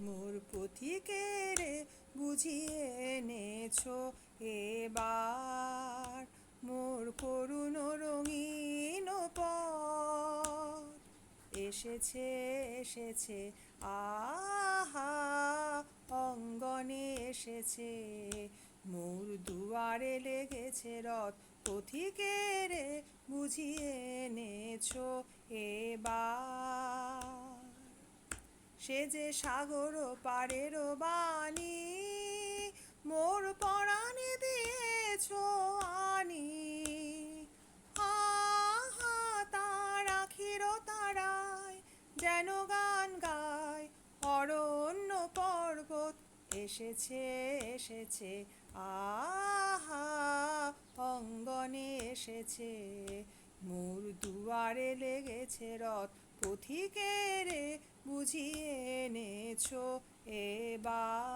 মোর পথিকের বুঝিয়ে এনেছো এবার মোর করুণ রঙিন পথ এসেছে এসেছে আহা অঙ্গনে এসেছে মোর দুয়ারে লেগেছে রথ পথিকের বুঝিয়ে এনেছো এবার সে যে সাগর পারের বাণী মোর পরাণে দিয়েছ আনি আহা তার আখির তারায় যেন গান গায় অরণ্য পর্বত এসেছে এসেছে আহা অঙ্গনে এসেছে মোর দুয়ারে লেগেছে রথ পথিকের বুঝিয়ে এনেছো এবার